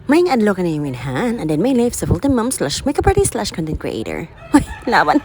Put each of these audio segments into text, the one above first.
May adlo ka na yung minhan, and then may life sa full-time mom / makeup artist / content creator. Uy, laban.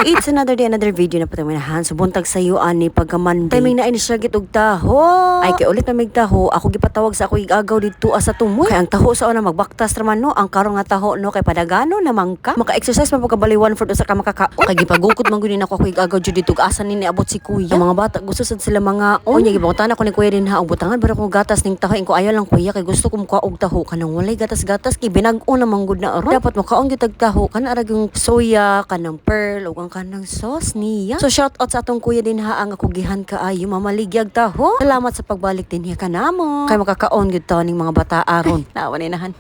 It's another day, another video na po tayo minhan. So, buntag sa iyo, ani, pagka-Monday. Timing na ini siya gitog taho. Ay, kay ulit na may taho. Ako gipatawag sa ako igagaw dito sa tumoy. Kaya ang taho sa una, magbaktas naman no. Ang karong nga taho no, kay padagano naman ka. Maka-exercise pa pagkabali 1/4 sa ka makakaon. Kay gipagukot man gunin ako igagaw jud dito. Asan ni abot si kuya. Ang mga bata, gusto sad sila mga onya. Gibangutan ako ni kuya din ha. Ang butangan, bara kong gatas ning taho. Ko ayaw lang kuya, kay gusto ko mukha og taho. Kanang walay gatas-gatas kay binag-o na manggod na aron. Dapat makaon gyud taho kan arag yung soya, kanang pearl ug ang kanang sauce niya. So shout out sa atong kuya din ha, ang ako gihan kaayo mamaligyag taho. Salamat sa pagbalik din niya kanamo. Kay makakaon gyud taw ning mga bata aron. Nawan inahan.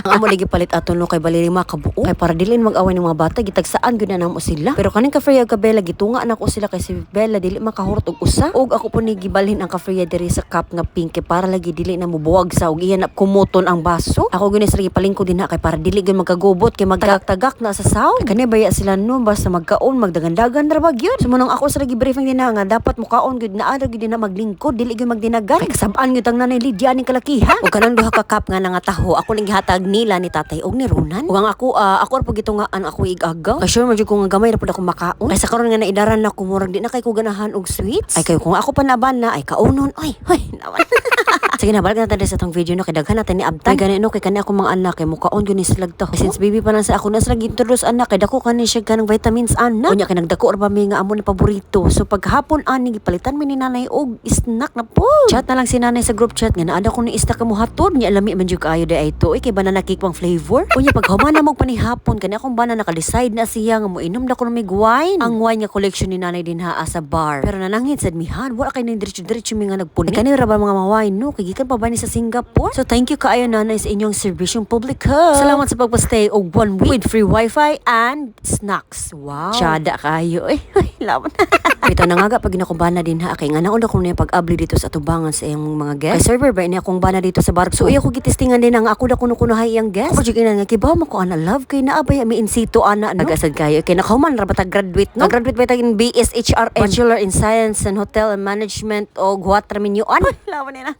Ang amo ligi palit aton no kay balili makabuo. Kay para dili mag-away ng mga bata gitagsaan gyud na namo sila. Pero kaning ka-freya ka Bella gitunga na ko sila kay si Bella dili makahurot og usa. Ug ako po ni gibalhin ang ka-freya diri sa cup nga pink kay para lagi dili na mubuwag sa ug iyan kumuton ang baso. Ako gani sa palingko din na kay para dili gyud magkagubot kay magtagak na sa saw. Kani baya sila no basta magkaon magdagandagan ra ba gyud. Sumunong ako sa lagi briefing din na nga dapat mukaon gyud na ara gyud na maglingkod dili gyud magdinagan. Kay kasab-an gyud ang nanay Lydia ning kalakihan. Ug kanang duha ka cup nga nangataho ako ning gihatag nila ni tatay og ni Ronan. Ug ang ako ra pud gitungaan ako igagaw. Kay sure man jud ko nga gamay ra pud ako makaon. Kay sa karon nga naidaran na ko murag di na kay ko ganahan og sweets. Ay kay kung ako pa naban na ay kaunon. Oy, naman. Sige na, balik natin sa itong video no, kay daghan natin ni Abtan. Kay gani no, kay kani ako mga anak, kay mukaon yun ni silag to. Since baby pa lang sa ako, nasa nag-introduce anak, kay dako kani siya kanang vitamins anak. Kunya, kay nagdako ra ba may nga amo ni paborito. So paghapon ani, gipalitan mi ni nanay og snack na po. Chat na lang si nanay sa group chat, nga naada ko ni snack ka mo hatod. Niya alami man jud kaayo day ito. Kay banana cake pang flavor. Kunya, pag humana mo panihapon, kani akong banana naka-decide na siya nga mo inom na ko ng may wine. Ang wine nga collection ni nanay din ha sa bar. Pero nanangin sad mihan, wala kay nang diretso-diretso mi nga nagpuni. Kani ra ba mga wine no, kay gikan pa ba ni sa Singapore. So thank you kaayo nanay sa inyong serbisyong publiko. Salamat sa pagpastay og 1 week with free wifi and snacks. Wow. Chada kaayo. Ay, laban. Ito na nga pag ginakubana din ha. Kay nga nauna ko na pag-abli dito sa tubangan sa iyong mga guest. Kay server ba ini akong bana dito sa bar. So iya ko gitistingan din ang ako na kuno hay iyang guest. Ako jud nga kibaw mo ko ana love kay naabay mi in situ ana no. Nagasad kayo kay nakahuman ra ba ta graduate no. Graduate ba ta in BSHRM, Bachelor in Science and Hotel and Management o huwat ra minyo an. Laban nila.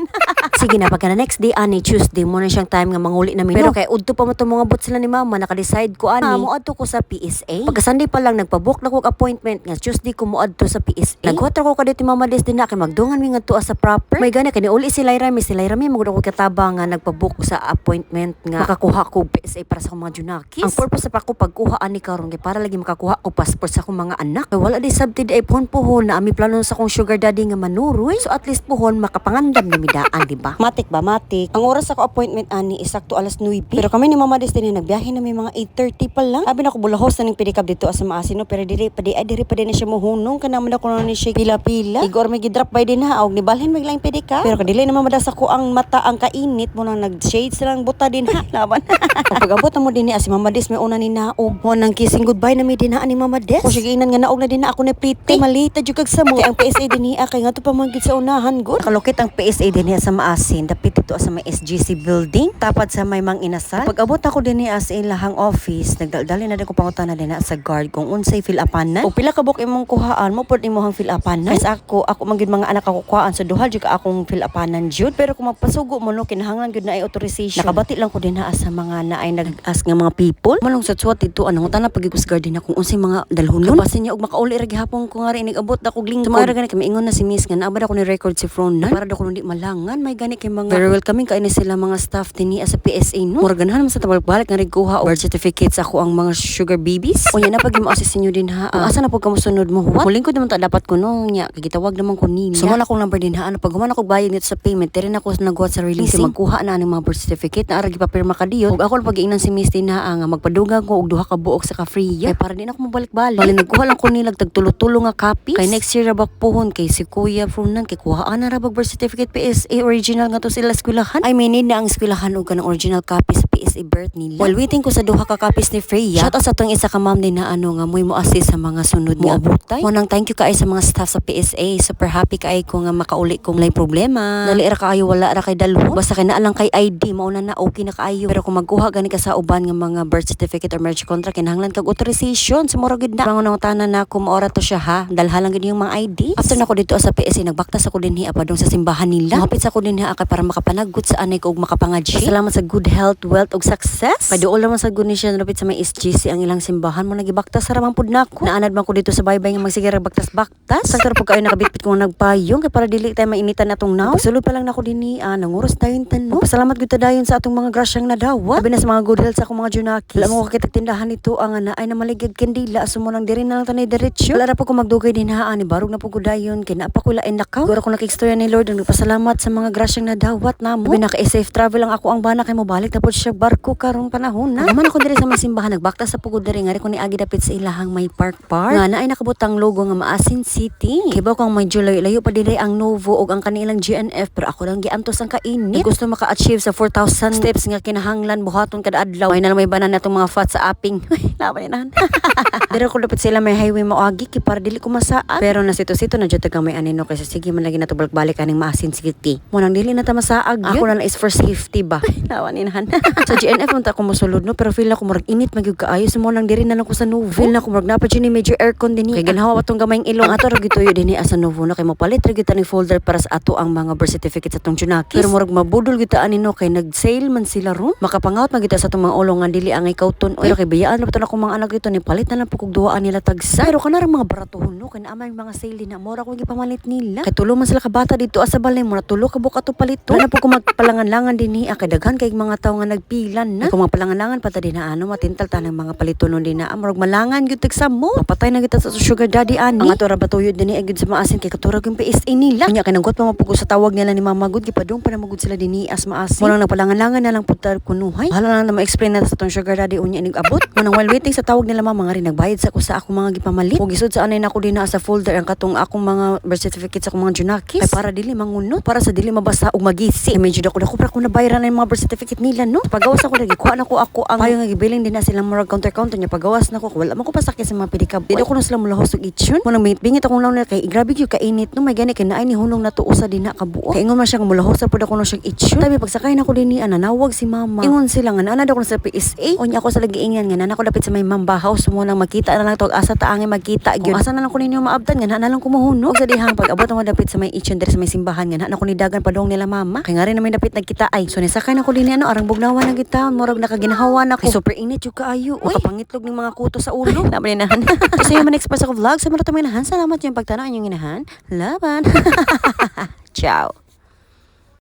Sige na pagka na next day ani Tuesday mo na siyang time nga manguli namin. Pero kay udto pa mo to mga bot sila ni mama naka-decide ko ani. Mo adto ko sa PSA. Pagka Sunday pa lang nagpa-book na ko appointment nga Tuesday ko mo adto sa PSA. Naghuwat ko kadto mama des din na kay magdungan mi ngadto sa proper. May gani kani uli si Lyra mi magud ko katabang nga nagpa-book sa appointment nga makakuha ko PSA para sa akong mga junakis. Ang purpose sa ko pagkuha ani karon kay para lagi makakuha ko passport sa akong mga anak. Kay wala di subtid ay pohon na ami plano sa akong sugar daddy nga manuroy. So at least pohon makapangandam ni midaan di ba? Matik ba matik. Ang oras ako appointment ani isakto alas 9. Pero kami ni Mama Des din nagbiyahe na may mga 8:30 pa lang. Abi na ko bulahos na ning pedicab dito sa maasin no pero diri pa na siya mohunong kanamo na ko na ni siya pila-pila. Igor may gidrop by din ha og nibalhin mig lang pedicab. Pero kadili na madas ako ang mata ang kainit mo nang nag-shades lang buta din ha. Laban. Pag-abot mo din ni si Mama Des may una ni naog. Mo nang kissing goodbye na mi din ha ani Mama Des. O sige inan nga naog na din na ako ni pretty. Malita jud kag sa mo. Kay ang PSA din niya kay nga to pa man gid sa unahan gud. Kalokit ang PSA din niya sa maasin dapit ito sa may SGC building tapad sa may mang inasal. Pag-abot ako din as ilahang office nagdaldali na din ko pangutana din sa guard kung unsay fill upanan o pila ka book imong kuhaan mo pud imong fill upanan. Kasi ako man gyud mga anak ako kuhaan so duha jud akong fill upanan jud pero kung magpasugo mo no kinahanglan gyud na ay authorization. Nakabati lang ko din sa mga naay nag-ask nga mga people. Manong sa suwat dito anong utana pagigos guard din kung unsay mga dalhunon. Kapasin niya og makauli ra gihapon ko nga rin nag-abot na kog lingkod. Tumara gani kami ingon na si Miss nga naabad ako ni record si Fronan para daw ko hindi malangan may gani kay mga very welcoming kaini sila mga staff dinhi sa PSA no. Mura ganahan sa tabalik nga nagkuha og birth certificates ako ang mga sugar babies. Unya na pag mo-assist inyo din ha. Asa na pud kamo sunod mo huwat? Muling ko naman ta dapat ko no nya gitawag naman ko nina. So wala akong number din ha. Ano pag humana ko bayad nito sa payment diri na ko nagwat sa release magkuha na ani mga birth certificate na ara gipapirma kadiyot. Ug ako pag-ingnan si Miss din ha nga magpadugang ko og duha ka buok sa ka-free. Kay para din ako mabalik-balik. Bali nagkuha lang ko nilag tagtulo-tulo nga copies. Kay next year ra bak puhon kay si Kuya Fronan kay kuhaan na ra bag birth certificate PSA original nga to sila eskwelahan. I mean na ang eskwelahan og kanang original copy sa PSA birth nila. While waiting ko sa duha ka copies ni Freya. Shout out sa tong isa ka ma'am din na nga muy mo assist sa mga sunod nga abutay. Munang thank you kay sa mga staff sa PSA. Super happy kay ko nga makauli kung may problema. Dali ra kaayo wala ra kay dalho. Basta kay naa lang kay ID mauna na okay na kaayo. Pero kung magkuha gani ka sa uban nga mga birth certificate or marriage contract kinahanglan kag authorization. Sumura gid na. Rangon tanan na ko maora to siya ha. Dalha lang gid yung mga ID. After na ko dito sa PSA nagbaktas ako dinhi apadong sa simbahan nila. Mahapit sa ko ko din ha para makapanagot sa anay ko ug makapangadji. Salamat sa good health, wealth ug success. Paduol naman sa good ni siya lupit sa may SGC ang ilang simbahan mo nagibaktas sa ramang pud nako. Naanad man ko dito sa baybay nga magsigira baktas-baktas. Sakto po kayo nakabitbit ko nagpayong kay para dili tay mainitan natong naw. Pagsulod pa lang nako dinhi nanguros dayon tanong. Pasalamat gyud ta dayon sa atong mga grasyang nadawat. Sabi na sa mga good health sa akong mga junaki. Wala mo kakitag tindahan nito ang ay na maligid kandila asumo nang diri na lang tanay diretsyo. Wala ra po ko magdugay din ni barog na po ko dayon kay napa ko lain nakaw. Siguro ko nakikistorya ni Lord ug pasalamat sa mga grasyang nadawat namo. Sabi na kay safe travel lang ako ang bana kay mo balik tapos siya barko karong panahon na. Naman ako diri sa may simbahan nagbaktas sa pugod diri ngari ko ni agi dapit sa ilahang may park. Nga na ay nakabutang logo nga Maasin City. Kibaw kang may layo pa diri ang Novo ug ang kanilang GNF pero ako lang giantos ang kainit. Gusto maka-achieve sa 4,000 steps nga kinahanglan buhaton kada adlaw. Ay na may banan natong mga fat sa apping. Laban inahan. Diri ko dapat sila may highway moagi kay para dili ko masaan. Pero nasito-sito na jud taga may anino kasi sige man lagi na to balik kaning Maasin City. Mo nang dili na ta masaag. Ako na is for safety ba. Laban inahan. Sa GNF man ta ko mosulod no pero feel na ko murag init magyud kaayo mo nang diri na lang ko sa Novo. Feel na ko murag napa ni major aircon dinhi. Kay ganhawa atong gamayng ilong ato ra gituyo dinhi asa Novo na kay mopalit ra gyud ni folder para sa ato ang mga birth certificate sa tong junakis. Pero murag mabudol gyud ta anino kay nag-sale man sila ron. Makapangaut man gyud sa atong mga ulong nga dili ang ikawton. Pero kay bayaan na to akong mga anak dito ni palit na lang pug duwaan nila tagsa. Pero kana ra mga baratuhon no kay naamay mga sale din na mura ko gipamalit nila. Kay tulo man sila ka bata dito asa balay mo na tulo ka buka to palito. Wala po ko magpalangan-langan dinhi kay daghan kay mga tawo nga nagpilan na. Kung magpalangan-langan pa ta din na matintal ta ng mga palitonon din na murag malangan gyud tagsa mo. Mapatay na kita sa sugar daddy ani. Ang ato ra batuyod dinhi gyud sa maasin kay katurag yung PSA nila. Nya kay nanggot pa mapugo sa tawag nila ni Mama Good gipadung pa na magud sila dinhi as maasin. Mo nang nagpalangan-langan na lang pud ta kunuhay. Hala lang na ma-explain na sa tong sugar daddy unya nig abot. Mo nang while waiting sa tawag nila mama nga rin nagbayad sa ko sa akong mga gipamalit. Ug isod sa anay nako din na sa folder ang katong akong mga birth certificate sa akong mga junakis. Kay para dili mangunot, para sa dili mabasa ug magisi. Medyo dako para ko nabayaran ang mga birth certificate nila no. Pagawas ako lagi kuha na ko ako ang payo nga gibiling din na silang murag counter nya pagawas na ko wala man ko pasakit sa mga pedicab. Dili ko na sila mulahos og itchon. Mo nang bingit akong lawn kay grabe gyud kainit no may gani kay naay ni hunong nato usa din na kabuo. Kay ingon man siya nga mulahos sa pud ako no siya itchon. Tabi pagsakay na ko dinhi nanawag si mama. Ingon sila nga ana daw ko sa PSA. Unya ako sa lagi ingyan nga nana ko dapit sa may mamba house mo nang makita na lang to asa taangi magkita gyud. Asa na lang ko ninyo maabtan nga na lang ko mahuno. Sa dihang pag-abot mo dapit sa may itchon diri sa may simbahan nga na ko ni dagan padong nila mama. Kay nga rin na may dapit nagkita ay. So nisakay na ko dinhi arang bugnawan na gitaon murag nakaginahawa na ko. Super init jud kaayo. Makapangitlog ng mga kuto sa ulo. Laban inahan. Kasi yung man-express ako vlog sa mga taminahan. Salamat yung pagtanaw inyong inahan. Laban. Ciao.